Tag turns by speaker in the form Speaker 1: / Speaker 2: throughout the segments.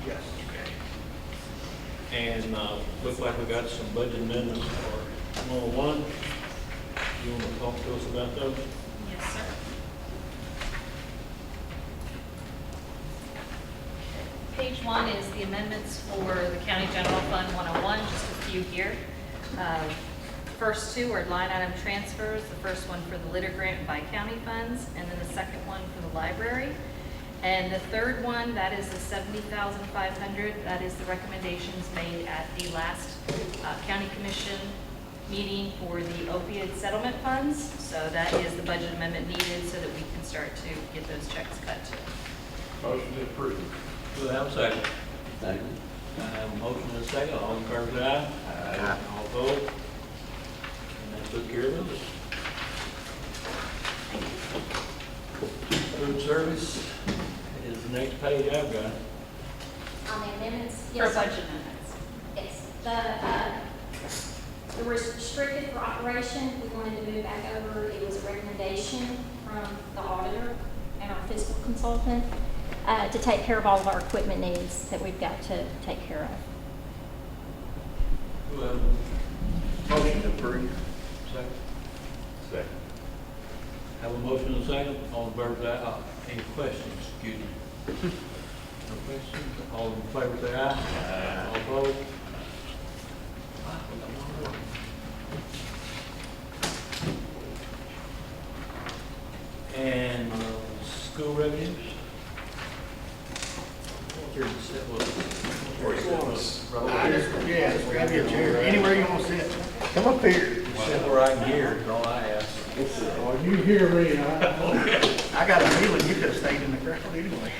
Speaker 1: Yes.
Speaker 2: And looks like we got some budget amendments for 101. You want to talk to us about those?
Speaker 3: Yes, sir. Page 1 is the amendments for the County General Fund 101, just a few here. First two are line item transfers, the first one for the litter grant by county funds, and then the second one for the library. And the third one, that is the $70,500, that is the recommendations made at the last county commission meeting for the opioid settlement funds. So that is the budget amendment needed so that we can start to get those checks cut to.
Speaker 1: Motion to approve.
Speaker 2: Do I have a second?
Speaker 4: Second.
Speaker 2: I have a motion and a second. All in favor, say aye.
Speaker 4: Aye.
Speaker 2: All opposed? And that took care of it. Food service is the next page I've got.
Speaker 5: On the amendments?
Speaker 3: For
Speaker 5: Yes, sir.
Speaker 3: budget amendments.
Speaker 5: Yes. The restricted for operation, we wanted to move back over. It was a recommendation from the auditor and our fiscal consultant to take care of all of our equipment needs that we've got to take care of.
Speaker 2: Do I have a
Speaker 4: Motion to approve.
Speaker 2: second?
Speaker 1: Second.
Speaker 2: Have a motion and a second. All in favor, say aye. Any questions? Excuse me. No questions? All in favor, say aye. Aye. All opposed? Ah, we got one more. And school revenues?
Speaker 1: Yeah, grab your chair, anywhere you want to sit.
Speaker 4: Come up here.
Speaker 2: Sit where I can hear, is all I ask.
Speaker 1: Oh, you hear me, I got a feeling you could have stayed in the crowd anyway.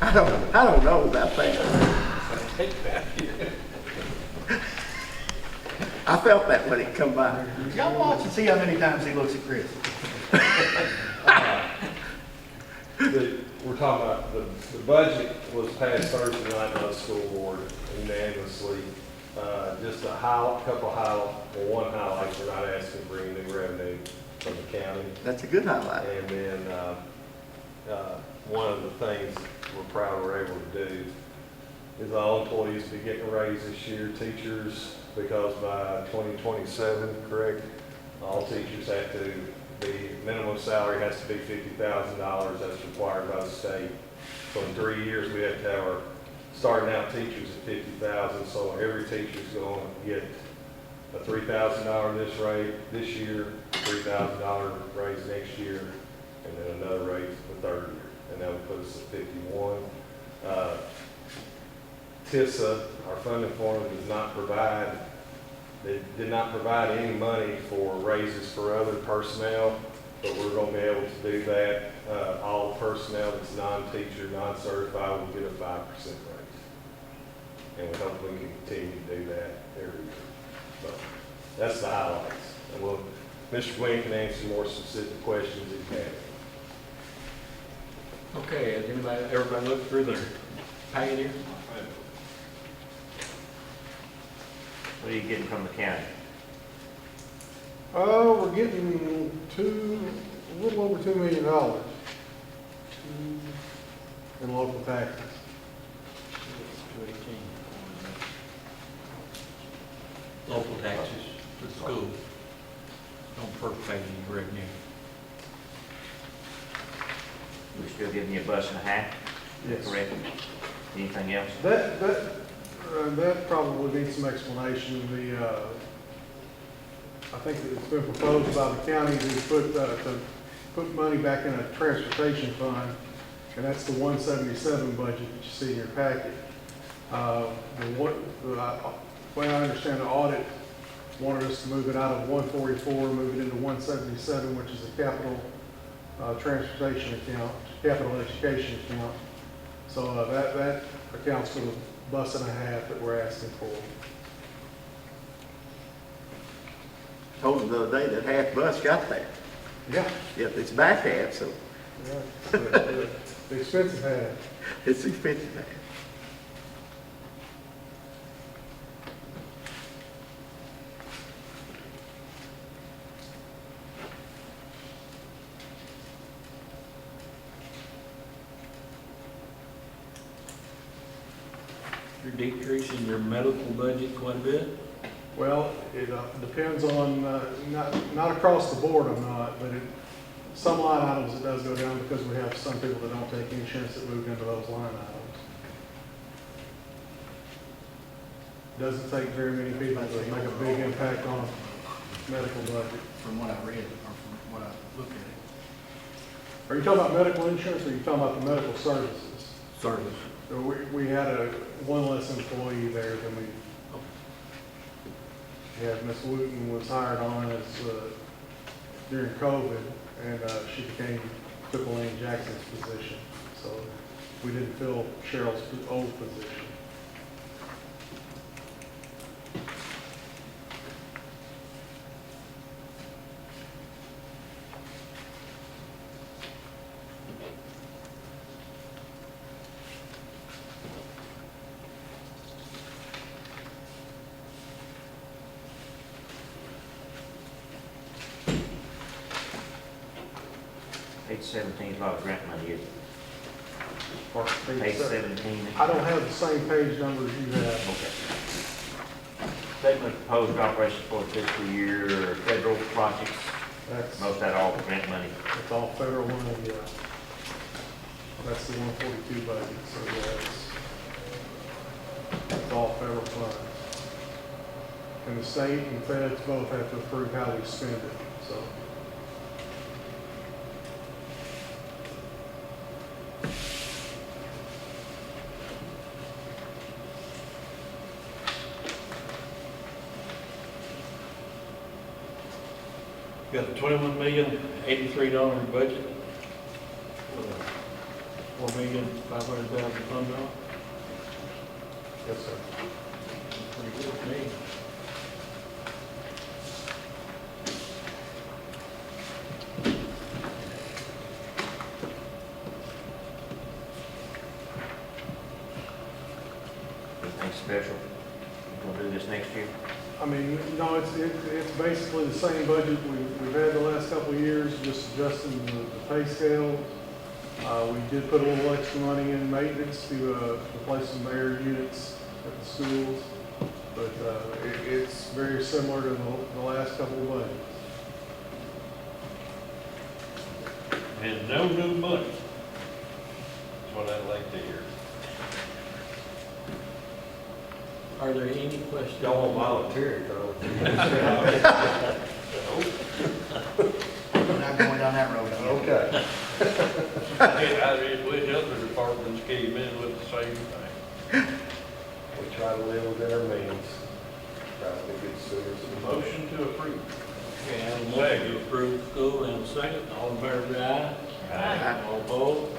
Speaker 4: I don't know about that. I felt that when it come by.
Speaker 1: Y'all watch and see how many times he looks at Chris.
Speaker 6: We're talking about, the budget was passed Thursday night by the school board unanimously. Just a couple one highlight, we're not asking for any new revenue from the county.
Speaker 4: That's a good highlight.
Speaker 6: And then, one of the things we're proud we're able to do is all employees be getting a raise this year, teachers, because by 2027, correct, all teachers have to be, minimum salary has to be $50,000, that's required by the state. So in 3 years, we have to have our starting out teachers at $50,000, so every teacher's going to get a $3,000 this year, $3,000 raise next year, and then another raise the third year, and that would put us at 51. TISA, our funding formula, they did not provide any money for raises for other personnel, but we're going to be able to do that. All personnel that's non-teacher, non-certified will get a 5% raise. And we hope we can continue to do that every year. So that's the highlights. And Mr. Gwynn can answer more specific questions if you have.
Speaker 2: Okay, has everybody looked through their packet here?
Speaker 7: What are you getting from the county?
Speaker 8: We're getting a little over $2 million in local taxes.
Speaker 2: 218. Local taxes to the school. Don't perpetuate any revenue.
Speaker 7: We're still giving you $1.50? Is that
Speaker 8: Yes.
Speaker 7: correct? Anything else?
Speaker 8: That probably needs some explanation. I think that it's been proposed by the county to put money back in a transportation fund, and that's the 177 budget that you see in your packet. The way I understand the audit wanted us to move it out of 144, move it into 177, which is a capital transportation account, capital education account. So that accounts for the $1.50 that we're asking for.
Speaker 4: Told them the other day that half bus got there.
Speaker 8: Yeah.
Speaker 4: Yeah, it's back half, so
Speaker 8: Yeah, the expensive half.
Speaker 4: it's expensive half.
Speaker 2: you're decreasing your medical budget quite a bit?
Speaker 8: Well, it depends on, not across the board, I'm not, but some line items it does go down because we have some people that don't take insurance that move into those line items. Doesn't take very many people to make a big impact on medical budget.
Speaker 1: From what I read, or from what I looked at.
Speaker 8: Are you talking about medical insurance, or are you talking about the medical services?
Speaker 2: Service.
Speaker 8: So we had one less employee there than we had. Ms. Wooten was hired on as, during COVID, and she took Elaine Jackson's position. So we didn't fill Cheryl's old position.
Speaker 7: Page 17 is a lot of grant money, isn't it? Page
Speaker 8: Page
Speaker 7: 17.
Speaker 8: I don't have the same page numbers you have.
Speaker 7: Okay. Statement of proposed operations for the fiscal year, federal projects,
Speaker 8: That's
Speaker 7: that all grant money.
Speaker 8: It's all federal money, yeah. That's the 142 budget, so yeah, it's all federal funds. And the state and feds both have to approve how we spend it, so.
Speaker 2: You got the $21,083 budget. $4,500,000 fund balance.
Speaker 8: Yes, sir.
Speaker 2: Pretty good to me.
Speaker 7: Anything special? You gonna do this next year?
Speaker 8: I mean, no, it's basically the same budget we've had the last couple of years, just adjusting the pay scale. We did put a little extra money in maintenance to replace some air units at the schools, but it's very similar to the last couple of budgets.
Speaker 9: And no new money. That's what I'd like to hear.
Speaker 2: Are there any questions?
Speaker 6: Y'all want volunteer, though.
Speaker 1: We're not going down that road.
Speaker 6: Okay.
Speaker 9: I just wish other departments came in with the same thing.
Speaker 6: We try to live within our means, try to be good citizens.
Speaker 9: Motion to approve.
Speaker 2: Okay, I have a motion to approve the school and a second. All in favor, say aye.
Speaker 1: Aye.
Speaker 2: All opposed?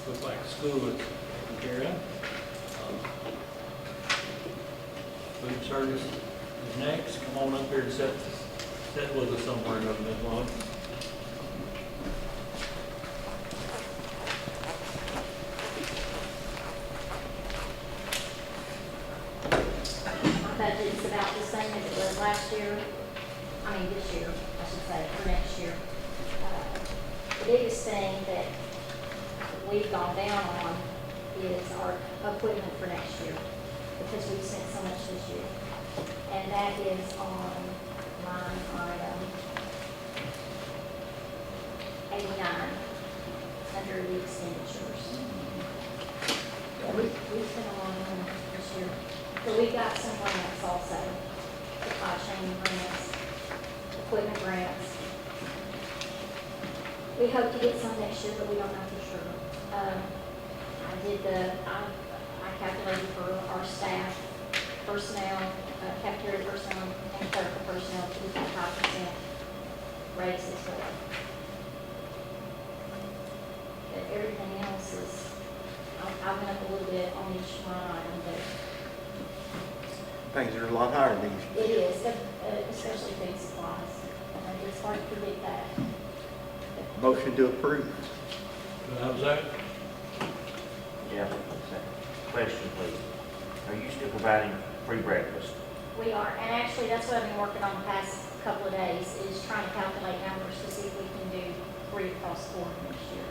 Speaker 2: Looks like the school is taken care of. Food service is next. Come on up here and sit with us somewhere in this one.
Speaker 5: Our budget is about the same as it was last year, this year, I should say, for next year. The biggest thing that we've gone down on is our equipment for next year, because we've spent so much this year. And that is on line item 89, under the expenditures. We've spent a lot of money this year. So we've got some grants also, supply chain grants, equipment grants. We hope to get some next year, but we don't know for sure. I calculated for our staff, personnel, cafeteria personnel, and clerical personnel, to be 5% raise as well. But everything else is, I went up a little bit on each line item, but
Speaker 4: Things are a lot higher than these.
Speaker 5: it is, especially food supplies. It's hard to predict that.
Speaker 4: Motion to approve.
Speaker 2: Do I have a second?
Speaker 7: Yeah, second. Question, please. Are you still providing free breakfast?
Speaker 5: We are, and actually, that's what I've been working on the past couple of days, is trying to calculate numbers to see if we can do free across the board next year.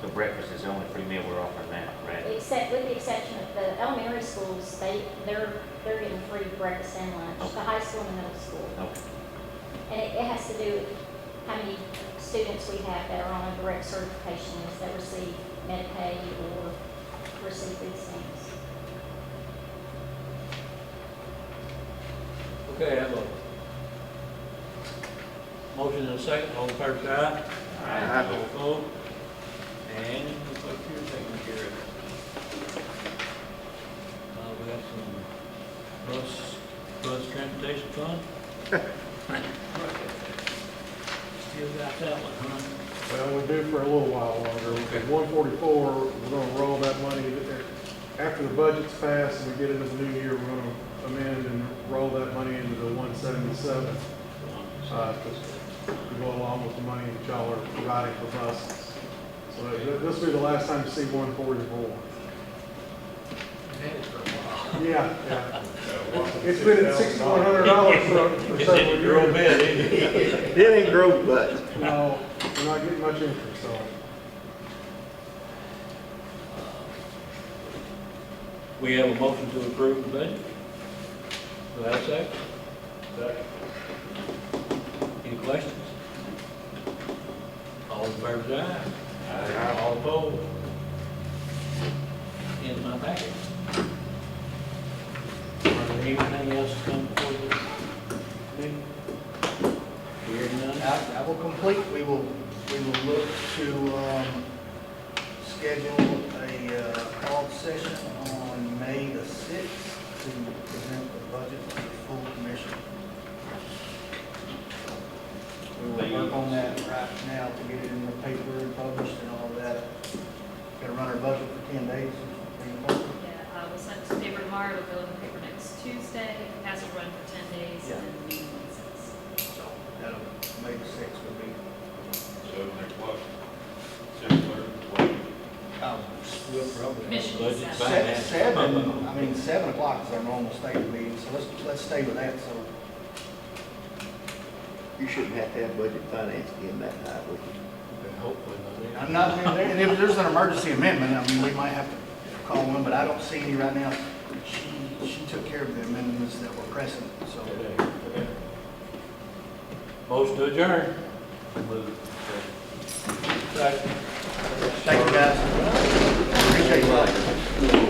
Speaker 7: So breakfast is the only free meal we're offering now, right?
Speaker 5: Except, with the exception of the elementary schools, they're getting free breakfast and lunch, the high school and the middle school.
Speaker 7: Okay.
Speaker 5: And it has to do with how many students we have that are on a direct certification list that receive Medicaid or receive these things.
Speaker 2: Okay, I have a motion and a second, all in favor, say aye.
Speaker 4: Aye.
Speaker 2: All opposed? And looks like you're taking care of it. We got some bus transportation fund. Still got that one, huh?
Speaker 8: Well, we do for a little while longer.
Speaker 2: Okay.
Speaker 8: 144, we're gonna roll that money, after the budget's passed and we get into the new year, we're gonna amend and roll that money into the 177, to go along with the money that y'all are providing for buses. So this will be the last time you see 144.
Speaker 2: Had it for a while.
Speaker 8: Yeah, yeah. It's been at $6,100 for
Speaker 2: It's
Speaker 8: several
Speaker 2: in your own
Speaker 8: years.
Speaker 2: bed, ain't it?
Speaker 4: It ain't growth much.
Speaker 8: No, we're not getting much interest on it.
Speaker 2: We have a motion to approve the budget. Do I have a second? Second. Any questions? All in favor, say aye. Aye. All opposed? In my packet. Are there anything else to come before this meeting? Hearing none?
Speaker 1: I will complete, we will look to, schedule a, call session on May the 6th to present the budget to the full commission. We will work on that right now to get it in the paper and published and all that. Got to run our budget for 10 days.
Speaker 3: Yeah, we'll send it to paper tomorrow, it'll go in the paper next Tuesday, has to run for 10 days,
Speaker 1: Yeah.
Speaker 3: and then the meeting on the 6th.
Speaker 1: So that'll, May the 6th would be.
Speaker 9: 7 o'clock, 6:30.
Speaker 2: We'll probably have
Speaker 3: Commission
Speaker 2: a budget
Speaker 3: is
Speaker 2: finance.
Speaker 1: 7 o'clock is our normal state meeting, so let's stay with that, so.
Speaker 4: You shouldn't have to have budget finance again that night, would you?
Speaker 2: Hopefully not.
Speaker 1: I'm not, and if there's an emergency amendment, I mean, we might have to call one, but I don't see any right now. She took care of the amendments that were pressing, so.
Speaker 2: Okay. Motion to adjourn. Second.
Speaker 1: Thank you, guys. Appreciate you.